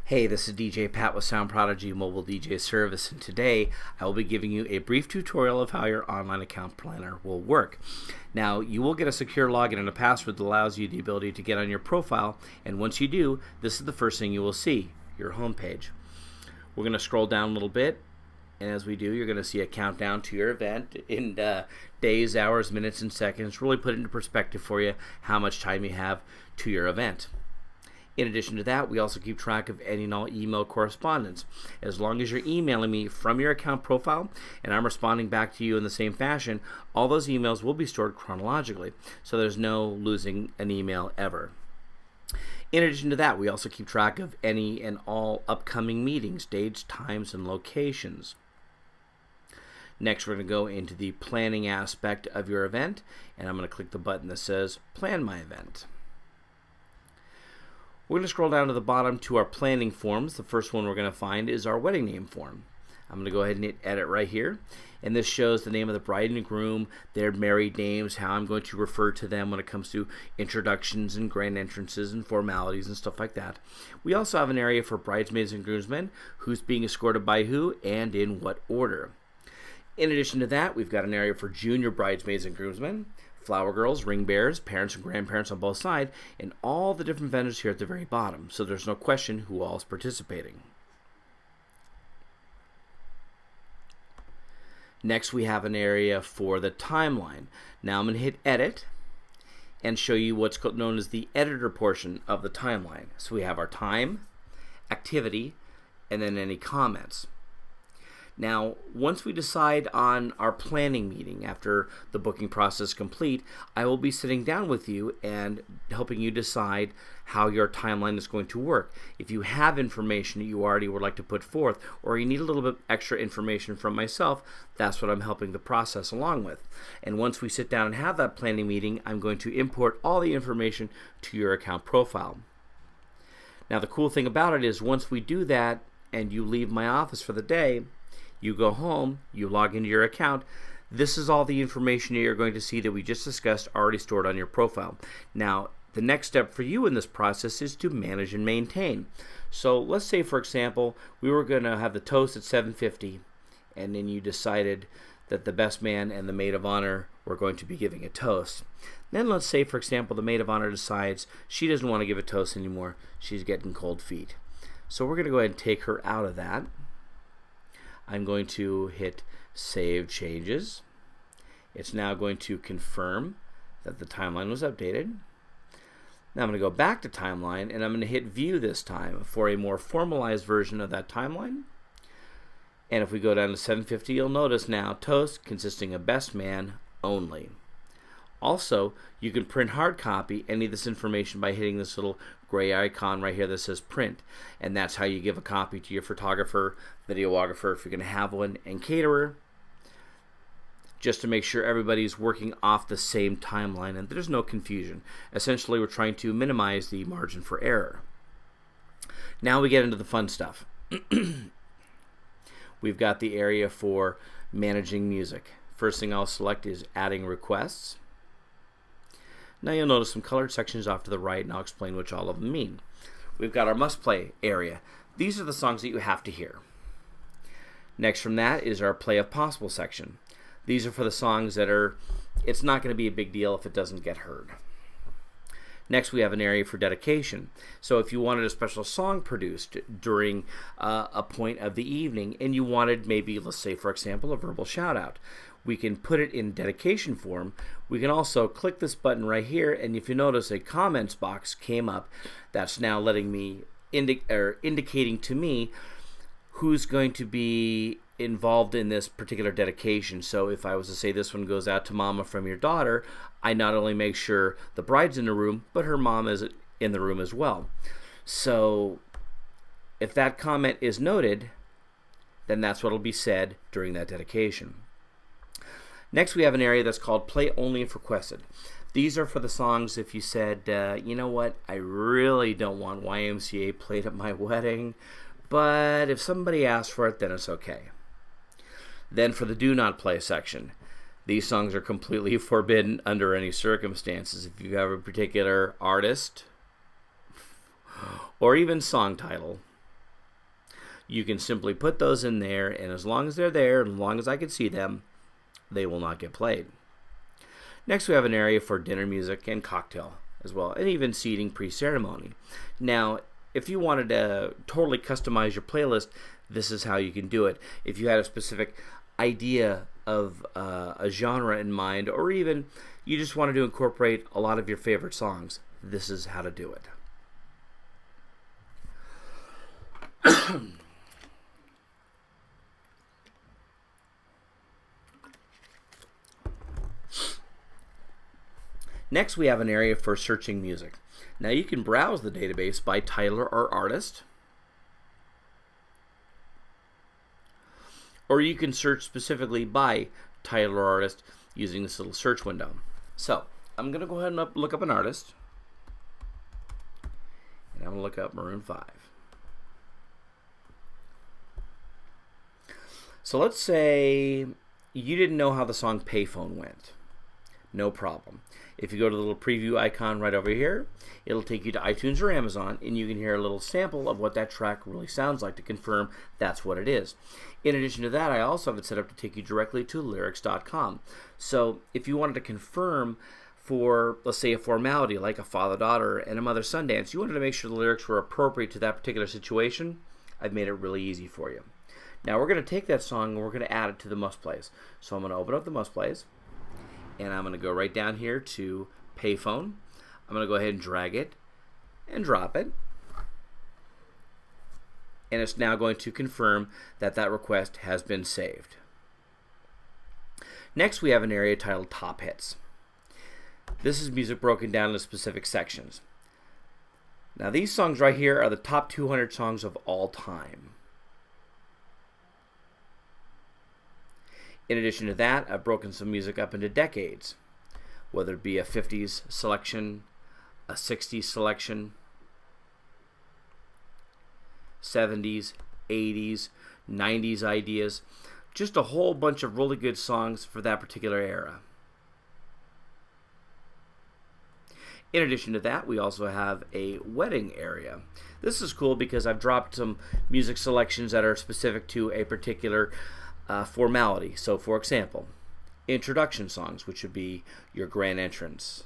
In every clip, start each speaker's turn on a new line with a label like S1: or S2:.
S1: Hey, this is DJ Pat with Sound Prodigy Mobile DJ Service, and today I will be giving you a brief tutorial of how your online account planner will work. Now, you will get a secure login and a password that allows you the ability to get on your profile, and once you do, this is the first thing you will see, your home page. We're going to scroll down a little bit, and as we do, you're going to see a countdown to your event in days, hours, minutes, and seconds. Really put it into perspective for you how much time you have to your event. In addition to that, we also keep track of any and all email correspondence. As long as you're emailing me from your account profile and I'm responding back to you in the same fashion, all those emails will be stored chronologically, so there's no losing an email ever. In addition to that, we also keep track of any and all upcoming meetings, dates, times, and locations. Next, we're going to go into the planning aspect of your event, and I'm going to click the button that says Plan My Event. We're going to scroll down to the bottom to our planning forms. The first one we're going to find is our wedding name form. I'm going to go ahead and hit edit right here, and this shows the name of the bride and groom, their married names, how I'm going to refer to them when it comes to introductions and grand entrances and formalities and stuff like that. We also have an area for bridesmaids and groomsmen, who's being escorted by who and in what order. In addition to that, we've got an area for junior bridesmaids and groomsmen, flower girls, ring bearers, parents and grandparents on both sides, and all the different vendors here at the very bottom, so there's no question who all is participating. Next, we have an area for the timeline. Now I'm going to hit edit and show you what's known as the editor portion of the timeline. So we have our time, activity, and then any comments. Now, once we decide on our planning meeting after the booking process is complete, I will be sitting down with you and helping you decide how your timeline is going to work. If you have information that you already would like to put forth, or you need a little bit extra information from myself, that's what I'm helping the process along with. And once we sit down and have that planning meeting, I'm going to import all the information to your account profile. Now, the cool thing about it is once we do that and you leave my office for the day, you go home, you log into your account, this is all the information you're going to see that we just discussed already stored on your profile. Now, the next step for you in this process is to manage and maintain. So let's say, for example, we were going to have the toast at 7:50, and then you decided that the best man and the maid of honor were going to be giving a toast. Then let's say, for example, the maid of honor decides she doesn't want to give a toast anymore. She's getting cold feet. So we're going to go ahead and take her out of that. I'm going to hit Save Changes. It's now going to confirm that the timeline was updated. Now I'm going to go back to Timeline, and I'm going to hit View this time for a more formalized version of that timeline. And if we go down to 7:50, you'll notice now Toast consisting of Best Man only. Also, you can print hard copy any of this information by hitting this little gray icon right here that says print, and that's how you give a copy to your photographer, videographer if you're going to have one, and caterer, just to make sure everybody's working off the same timeline and there's no confusion. Essentially, we're trying to minimize the margin for error. Now we get into the fun stuff. We've got the area for managing music. First thing I'll select is adding requests. Now you'll notice some colored sections off to the right, and I'll explain what all of them mean. We've got our must play area. These are the songs that you have to hear. Next from that is our play if possible section. These are for the songs that it's not going to be a big deal if it doesn't get heard. Next, we have an area for dedication. So if you wanted a special song produced during a point of the evening and you wanted maybe, let's say, for example, a verbal shout out, we can put it in dedication form. We can also click this button right here, and if you notice a comments box came up, that's now letting me indicating to me who's going to be involved in this particular dedication. So if I was to say this one goes out to Mama from your daughter, I not only make sure the bride's in the room, but her mom is in the room as well. So if that comment is noted, then that's what will be said during that dedication. Next, we have an area that's called Play Only if Requested. These are for the songs if you said, you know what, I really don't want YMCA played at my wedding, but if somebody asks for it, then it's okay. Then for the Do Not Play section, these songs are completely forbidden under any circumstances. If you have a particular artist or even song title You can simply put those in there, and as long as they're there, as long as I can see them, they will not get played. Next, we have an area for dinner music and cocktail as well, and even seating pre-ceremony. Now, if you wanted to totally customize your playlist, this is how you can do it. If you had a specific idea of a genre in mind, or even you just wanted to incorporate a lot of your favorite songs, this is how to do it. Next, we have an area for searching music. Now, you can browse the database by title or artist, or you can search specifically by title or artist using this little search window. So, I'm going to go ahead and look up an artist, and I'm going to look up Maroon 5. So let's say you didn't know how the song Payphone went. No problem. If you go to the little preview icon right over here, it'll take you to iTunes or Amazon, and you can hear a little sample of what that track really sounds like to confirm that's what it is. In addition to that, I also have it set up to take you directly to lyrics.com. So if you wanted to confirm for, let's say, a formality like a father-daughter and a mother-son dance, you wanted to make sure the lyrics were appropriate to that particular situation, I've made it really easy for you. Now we're going to take that song and we're going to add it to the must plays. So I'm going to open up the must plays, and I'm going to go right down here to Payphone. I'm going to go ahead and drag it and drop it. And it's now going to confirm that that request has been saved. Next, we have an area titled Top Hits. This is music broken down into specific sections. Now, these songs right here are the top 200 songs of all time. In addition to that, I've broken some music up into decades, whether it be a 50s selection, a 60s selection, 70s, 80s, 90s ideas, just a whole bunch of really good songs for that particular era. In addition to that, we also have a wedding area. This is cool because I've dropped some music selections that are specific to a particular formality. So, for example, introduction songs, which would be your grand entrance.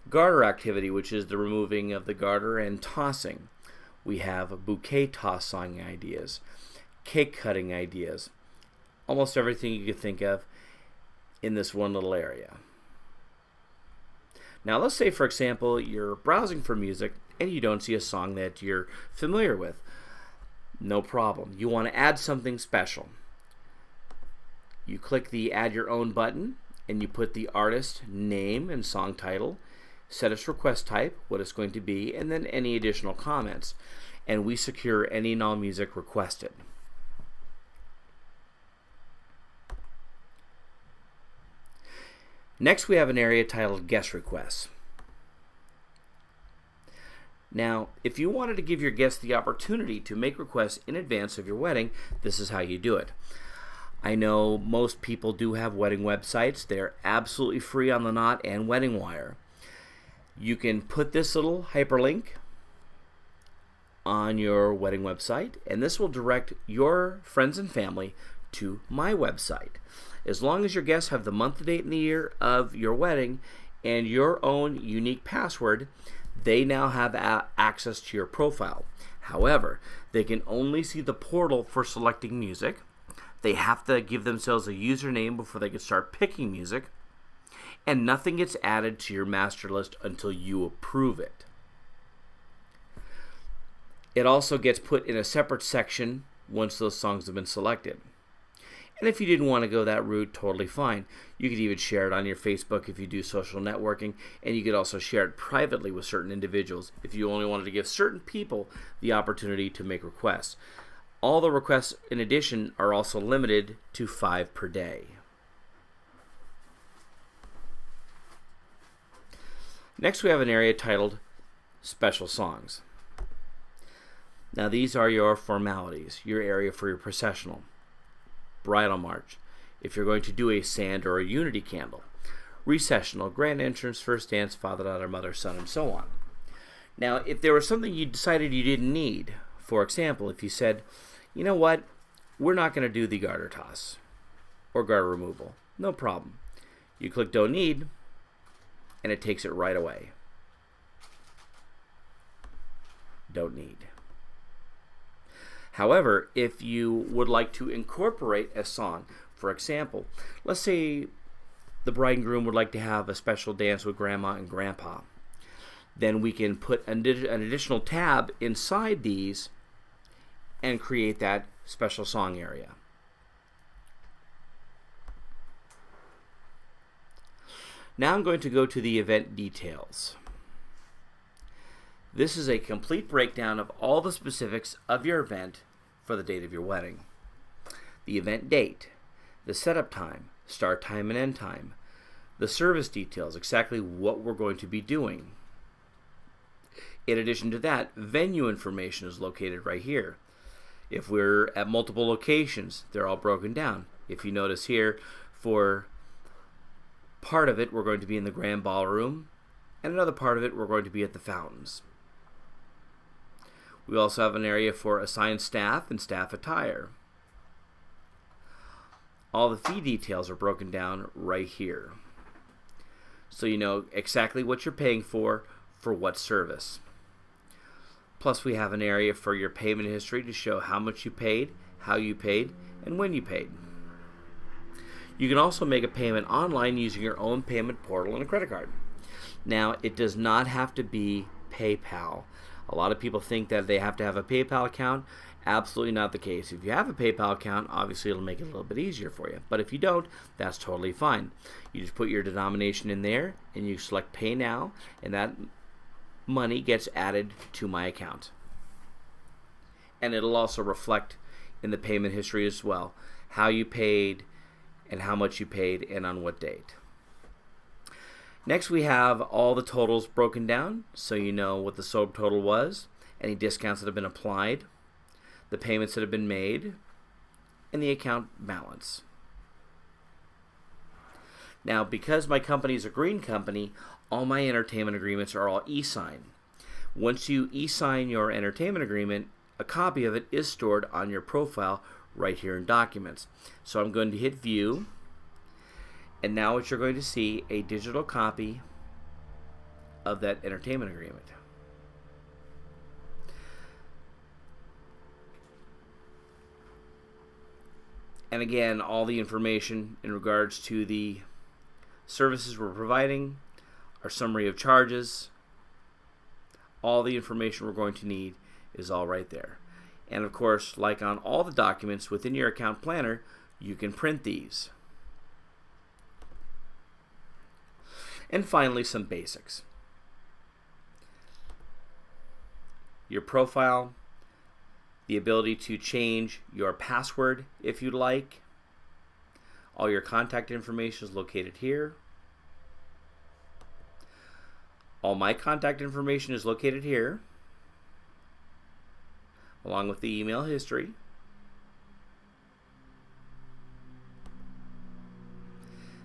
S1: Garter activity, which is the removing of the garter and tossing. We have bouquet toss song ideas, cake cutting ideas, almost everything you could think of in this one little area. Now, let's say, for example, you're browsing for music and you don't see a song that you're familiar with. No problem. You want to add something special. You click the Add Your Own button, and you put the artist name and song title, set its request type, what it's going to be, and then any additional comments. And we secure any and all music requested. Next, we have an area titled Guest Requests. Now, if you wanted to give your guests the opportunity to make requests in advance of your wedding, this is how you do it. I know most people do have wedding websites. They're absolutely free on the Knot and Wedding Wire. You can put this little hyperlink on your wedding website, and this will direct your friends and family to my website. As long as your guests have the month, the date, and the year of your wedding and your own unique password, they now have access to your profile. However, they can only see the portal for selecting music. They have to give themselves a username before they can start picking music. And nothing gets added to your master list until you approve it. It also gets put in a separate section once those songs have been selected. And if you didn't want to go that route, totally fine. You could even share it on your Facebook if you do social networking, and you could also share it privately with certain individuals if you only wanted to give certain people the opportunity to make requests. All the requests, in addition, are also limited to 5 per day. Next, we have an area titled Special Songs. Now, these are your formalities, your area for your processional. Bridal march, if you're going to do a sand or a unity candle, recessional, grand entrance, first dance, father, daughter, mother, son, and so on. Now, if there was something you decided you didn't need, for example, if you said, you know what, we're not going to do the garter toss or garter removal, no problem. You click Don't Need, and it takes it right away. Don't need. However, if you would like to incorporate a song, for example, let's say the bride and groom would like to have a special dance with grandma and grandpa, then we can put an additional tab inside these and create that special song area. Now I'm going to go to the event details. This is a complete breakdown of all the specifics of your event for the date of your wedding. The event date, the setup time, start time and end time, the service details, exactly what we're going to be doing. In addition to that, venue information is located right here. If we're at multiple locations, they're all broken down. If you notice here, for part of it, we're going to be in the grand ballroom, and another part of it, we're going to be at the fountains. We also have an area for assigned staff and staff attire. All the fee details are broken down right here, so you know exactly what you're paying for what service. Plus, we have an area for your payment history to show how much you paid, how you paid, and when you paid. You can also make a payment online using your own payment portal and a credit card. Now, it does not have to be PayPal. A lot of people think that they have to have a PayPal account. Absolutely not the case. If you have a PayPal account, obviously it'll make it a little bit easier for you. But if you don't, that's totally fine. You just put your denomination in there and you select Pay Now, and that money gets added to my account. And it'll also reflect in the payment history as well, how you paid and how much you paid and on what date. Next, we have all the totals broken down, so you know what the subtotal was, any discounts that have been applied, the payments that have been made, and the account balance. Now, because my company is a green company, all my entertainment agreements are all e-sign. Once you e-sign your entertainment agreement, a copy of it is stored on your profile right here in Documents. So I'm going to hit View, and now what you're going to see a digital copy of that entertainment agreement. And again, all the information in regards to the services we're providing, our summary of charges, all the information we're going to need is all right there. And of course, like on all the documents within your account planner, you can print these. And finally, some basics. Your profile, the ability to change your password if you'd like. All your contact information is located here. All my contact information is located here, along with the email history.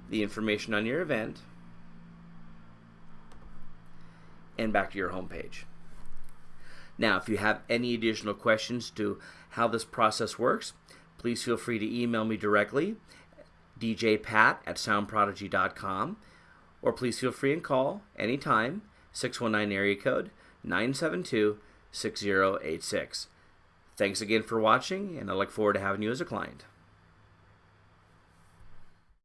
S1: The information on your event, and back to your home page. Now, if you have any additional questions to how this process works, please feel free to email me directly, djpat@soundprodigy.com, or please feel free and call anytime, 619 area code 972-6086. Thanks again for watching, and I look forward to having you as a client.